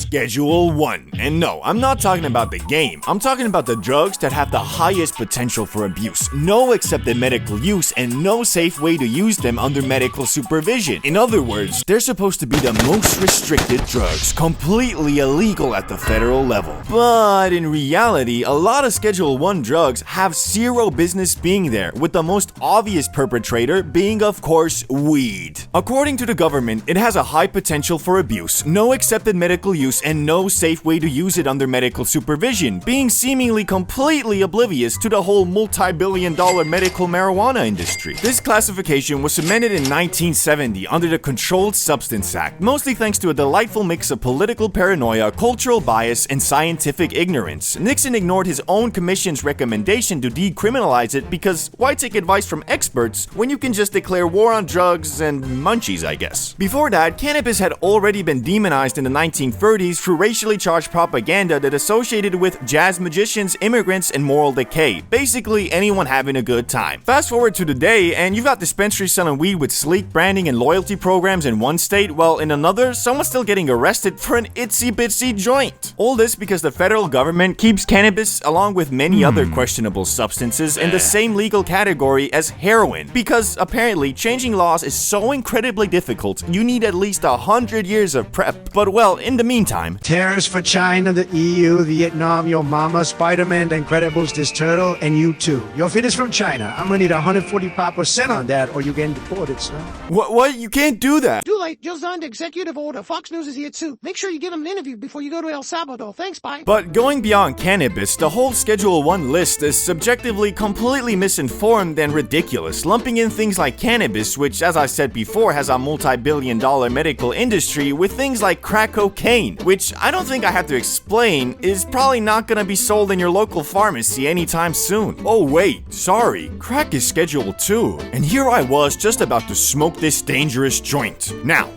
Schedule 1. And no, I'm not talking about the game. I'm talking about the drugs that have the highest potential for abuse, no accepted medical use, and no safe way to use them under medical supervision. In other words, they're supposed to be the most restricted drugs, completely illegal at the federal level. But in reality, a lot of Schedule 1 drugs have zero business being there, with the most obvious perpetrator being, of course, weed. According to the government, it has a high potential for abuse, no accepted medical use, and no safe way to use it under medical supervision, being seemingly completely oblivious to the whole multi-billion-dollar medical marijuana industry. This classification was amended in 1970 under the Controlled Substance Act, mostly thanks to a delightful mix of political paranoia, cultural bias, and scientific ignorance. Nixon ignored his own commission's recommendation to decriminalize it because why take advice from experts when you can just declare war on drugs and munchies, I guess. Before that, cannabis had already been demonized in the 1930s through racially charged propaganda that associated with jazz magicians, immigrants, and moral decay. Basically, anyone having a good time. Fast forward to today, and you've got dispensaries selling weed with sleek branding and loyalty programs in one state, while in another, someone's still getting arrested for an itsy-bitsy joint. All this because the federal government keeps cannabis, along with many other questionable substances, in the same legal category as heroin. Because apparently, changing laws is so incredibly difficult, you need at least 100 years of prep. But well, in the meantime, Tariffs for China, the EU, Vietnam, your mama, Spider-Man, The Incredibles, this turtle, and you too. Your fit is from China. I'm gonna need 145% on that or you're getting deported, son. What? You can't do that. Too late. Just signed executive order. Fox News is here too. Make sure you give them an interview before you go to El Salvador. Thanks, bye. But going beyond cannabis, the whole Schedule 1 list is subjectively completely misinformed and ridiculous, lumping in things like cannabis, which, as I said before, has a multi-billion-dollar medical industry, with things like crack cocaine, which I don't think I have to explain is probably not gonna be sold in your local pharmacy anytime soon. Oh wait, sorry, crack is Schedule 2, and here I was just about to smoke this dangerous joint. Now,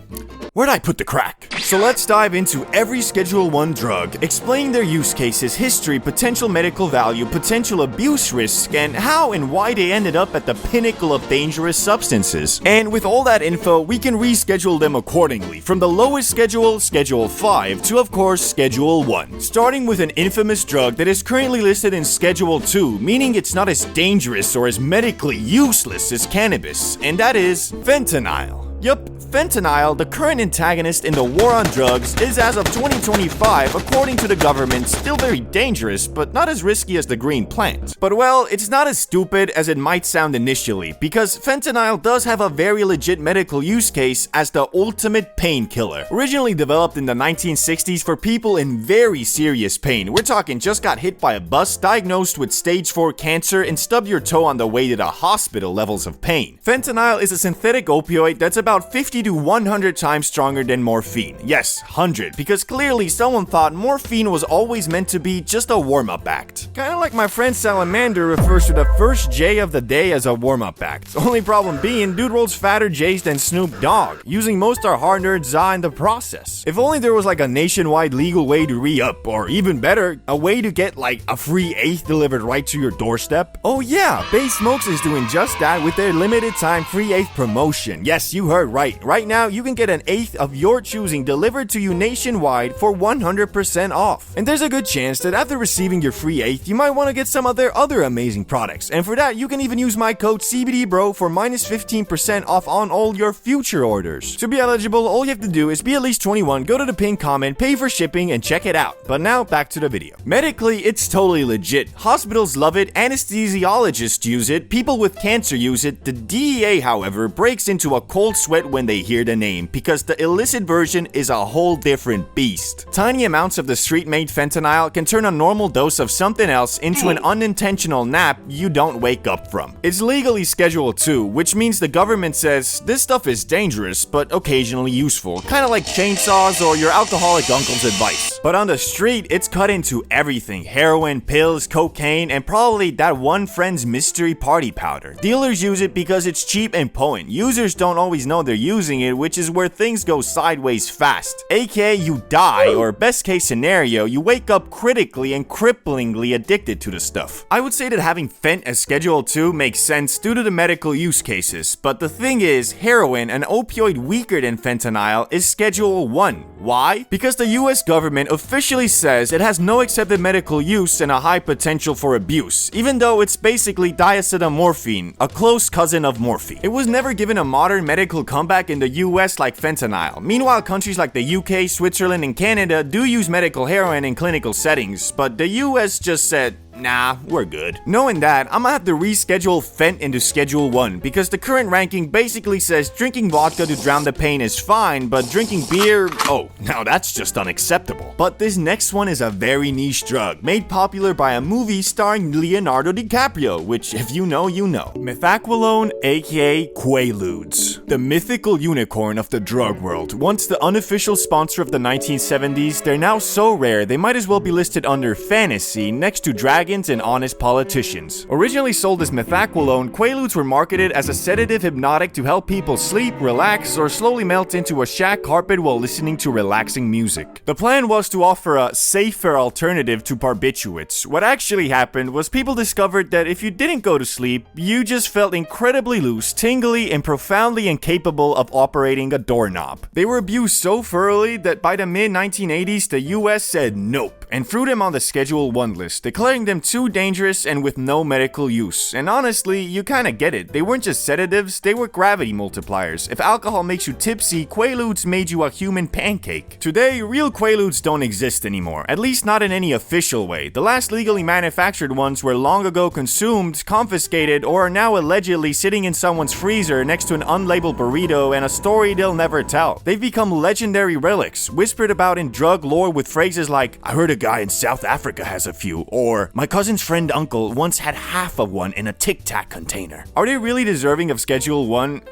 where'd I put the crack? So let's dive into every Schedule 1 drug, explain their use cases, history, potential medical value, potential abuse risk, and how and why they ended up at the pinnacle of dangerous substances. And with all that info, we can reschedule them accordingly, from the lowest schedule, Schedule 5, to of course Schedule 1. Starting with an infamous drug that is currently listed in Schedule 2, meaning it's not as dangerous or as medically useless as cannabis, and that is fentanyl. Yup, fentanyl, the current antagonist in the war on drugs, is as of 2025, according to the government, still very dangerous, but not as risky as the green plant. But well, it's not as stupid as it might sound initially, because fentanyl does have a very legit medical use case as the ultimate painkiller. Originally developed in the 1960s for people in very serious pain. We're talking just got hit by a bus, diagnosed with stage 4 cancer, and stubbed your toe on the way to the hospital levels of pain. Fentanyl is a synthetic opioid that's about 50 to 100 times stronger than morphine. Yes, 100, because clearly someone thought morphine was always meant to be just a warm-up act. Kinda like my friend Salamander refers to the first J of the day as a warm-up act. Only problem being, dude rolls fatter J's than Snoop Dogg, using most our hard-earned za in the process. If only there was like a nationwide legal way to re-up, or even better, a way to get like a free eighth delivered right to your doorstep. Oh yeah, Bay Smokes is doing just that with their limited time free eighth promotion. Yes, you heard right. Right now, you can get an eighth of your choosing delivered to you nationwide for 100% off. And there's a good chance that after receiving your free eighth, you might want to get some of their other amazing products. And for that, you can even use my code CBDBRO for minus 15% off on all your future orders. To be eligible, all you have to do is be at least 21, go to the pinned comment, pay for shipping, and check it out. But now, back to the video. Medically, it's totally legit. Hospitals love it, anesthesiologists use it, people with cancer use it. The DEA, however, breaks into a cold sweat when they hear the name, because the illicit version is a whole different beast. Tiny amounts of the street-made fentanyl can turn a normal dose of something else into an unintentional nap you don't wake up from. It's legally Schedule 2, which means the government says this stuff is dangerous, but occasionally useful, kinda like chainsaws or your alcoholic uncle's advice. But on the street, it's cut into everything: heroin, pills, cocaine, and probably that one friend's mystery party powder. Dealers use it because it's cheap and potent. Users don't always know they're using it, which is where things go sideways fast. AKA you die, or best case scenario, you wake up critically and cripplingly addicted to the stuff. I would say that having Fent as Schedule 2 makes sense due to the medical use cases, but the thing is, heroin, an opioid weaker than fentanyl, is Schedule 1. Why? Because the US government officially says it has no accepted medical use and a high potential for abuse, even though it's basically diacetylmorphine, a close cousin of morphine. It was never given a modern medical comeback in the US like fentanyl. Meanwhile, countries like the UK, Switzerland, and Canada do use medical heroin in clinical settings, but the US just said, nah, we're good. Knowing that, I'm gonna have to reschedule Fent into Schedule 1 because the current ranking basically says drinking vodka to drown the pain is fine, but drinking beer, oh, now that's just unacceptable. But this next one is a very niche drug, made popular by a movie starring Leonardo DiCaprio, which if you know, you know. Methaqualone, aka Quaaludes. The mythical unicorn of the drug world. Once the unofficial sponsor of the 1970s, they're now so rare they might as well be listed under fantasy next to dragons and honest politicians. Originally sold as methaqualone, Quaaludes were marketed as a sedative hypnotic to help people sleep, relax, or slowly melt into a shag carpet while listening to relaxing music. The plan was to offer a safer alternative to barbiturates. What actually happened was people discovered that if you didn't go to sleep, you just felt incredibly loose, tingly, and profoundly incapable of operating a doorknob. They were abused so thoroughly that by the mid-1980s, the US said nope and threw them on the Schedule 1 list, declaring them too dangerous and with no medical use. And honestly, you kinda get it. They weren't just sedatives, they were gravity multipliers. If alcohol makes you tipsy, Quaaludes made you a human pancake. Today, real Quaaludes don't exist anymore, at least not in any official way. The last legally manufactured ones were long ago consumed, confiscated, or are now allegedly sitting in someone's freezer next to an unlabeled burrito and a story they'll never tell. They've become legendary relics, whispered about in drug lore with phrases like, I heard a guy in South Africa has a few, or my cousin's friend uncle once had half of one in a Tic Tac container. Are they really deserving of Schedule 1?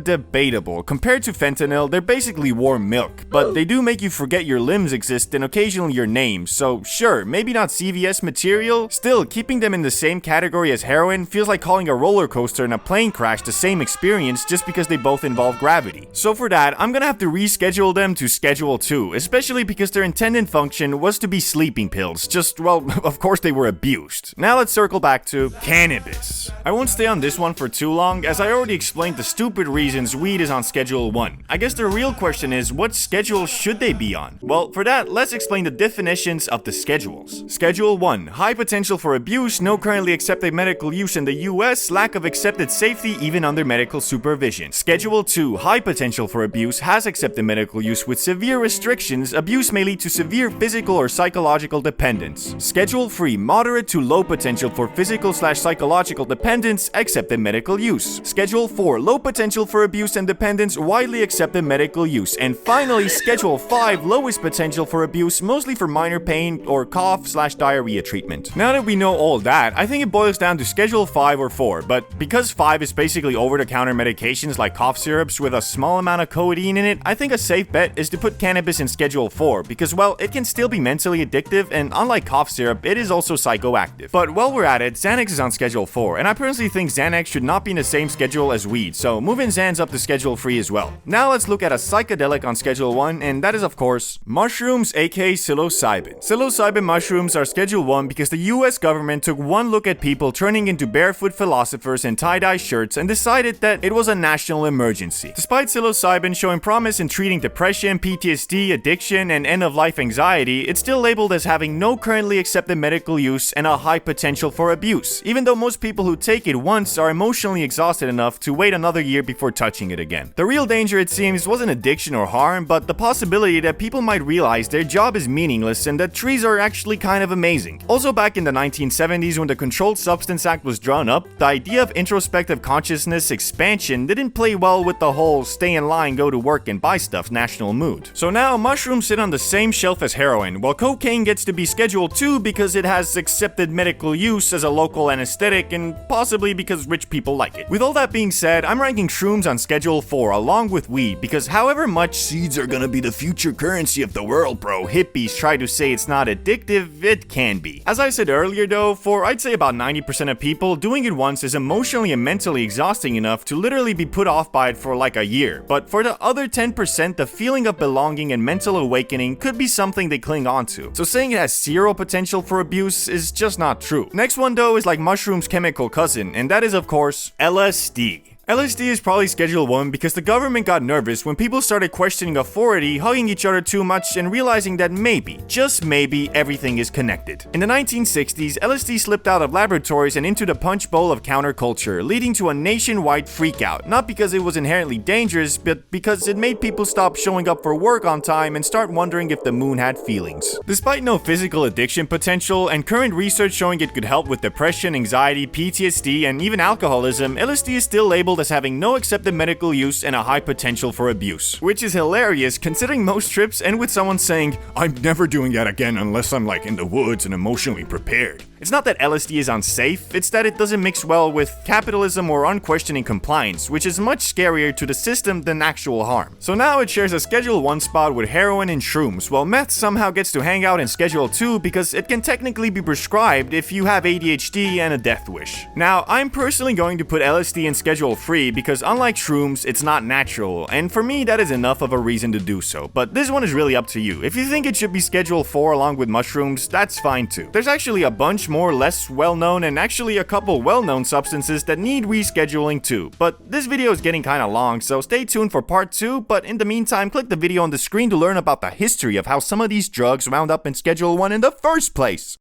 Debatable. Compared to fentanyl, they're basically warm milk, but they do make you forget your limbs exist and occasionally your name, so sure, maybe not CVS material. Still, keeping them in the same category as heroin feels like calling a roller coaster and a plane crash the same experience just because they both involve gravity. So for that, I'm gonna have to reschedule them to Schedule 2, especially because their intended function was to be sleeping pills, just, well, of course they were abused. Now let's circle back to cannabis. I won't stay on this one for too long, as I already explained the stupid reasons weed is on Schedule 1. I guess the real question is, what schedule should they be on? Well, for that, let's explain the definitions of the schedules. Schedule 1, high potential for abuse, no currently accepted medical use in the US, lack of accepted safety even under medical supervision. Schedule 2, high potential for abuse, has accepted medical use with severe restrictions, abuse may lead to severe physical or psychological dependence. Schedule 3, moderate to low potential for physical/psychological dependence, accepted medical use. Schedule 4, low potential for abuse and dependence, widely accepted medical use. And finally, Schedule 5, lowest potential for abuse, mostly for minor pain or cough/diarrhea treatment. Now that we know all that, I think it boils down to Schedule 5 or 4, but because 5 is basically over-the-counter medications like cough syrups with a small amount of codeine in it, I think a safe bet is to put cannabis in Schedule 4, because well, it can still be mentally addictive, and unlike cough syrup, it is also psychoactive. But while we're at it, Xanax is on Schedule 4, and I personally think Xanax should not be in the same schedule as weed, so moving Xans up to Schedule 3 as well. Now let's look at a psychedelic on Schedule 1, and that is of course, mushrooms aka psilocybin. Psilocybin mushrooms are Schedule 1 because the US government took one look at people turning into barefoot philosophers in tie-dye shirts and decided that it was a national emergency. Despite psilocybin showing promise in treating depression, PTSD, addiction, and end-of-life anxiety, it's still labeled as having no currently accepted medical use and a high potential for abuse, even though most people who take it once are emotionally exhausted enough to wait another year before touching it again. The real danger, it seems, wasn't addiction or harm, but the possibility that people might realize their job is meaningless and that trees are actually kind of amazing. Also, back in the 1970s when the Controlled Substance Act was drawn up, the idea of introspective consciousness expansion didn't play well with the whole stay in line, go to work and buy stuff national mood. So now mushrooms sit on the same shelf as heroin, while cocaine cocaine gets to be Schedule 2 because it has accepted medical use as a local anesthetic and possibly because rich people like it. With all that being said, I'm ranking shrooms on Schedule 4 along with weed because however much seeds are gonna be the future currency of the world, bro, hippies try to say it's not addictive, it can be. As I said earlier though, for I'd say about 90% of people, doing it once is emotionally and mentally exhausting enough to literally be put off by it for like a year. But for the other 10%, the feeling of belonging and mental awakening could be something they cling on to. So saying it has zero potential for abuse is just not true. Next one though is like mushroom's chemical cousin, and that is of course LSD. LSD is probably Schedule 1 because the government got nervous when people started questioning authority, hugging each other too much, and realizing that maybe, just maybe, everything is connected. In the 1960s, LSD slipped out of laboratories and into the punch bowl of counterculture, leading to a nationwide freakout, not because it was inherently dangerous, but because it made people stop showing up for work on time and start wondering if the moon had feelings. Despite no physical addiction potential, and current research showing it could help with depression, anxiety, PTSD, and even alcoholism, LSD is still labeled as having no accepted medical use and a high potential for abuse. Which is hilarious considering most trips end with someone saying, "I'm never doing that again unless I'm like in the woods and emotionally prepared." It's not that LSD is unsafe, it's that it doesn't mix well with capitalism or unquestioning compliance, which is much scarier to the system than actual harm. So now it shares a Schedule 1 spot with heroin and shrooms, while meth somehow gets to hang out in Schedule 2 because it can technically be prescribed if you have ADHD and a death wish. Now, I'm personally going to put LSD in Schedule 3 because unlike shrooms, it's not natural, and for me that is enough of a reason to do so, but this one is really up to you. If you think it should be Schedule 4 along with mushrooms, that's fine too. There's actually a bunch more less well-known and actually a couple well-known substances that need rescheduling too, but this video is getting kinda long, so stay tuned for part 2, but in the meantime, click the video on the screen to learn about the history of how some of these drugs wound up in Schedule 1 in the first place.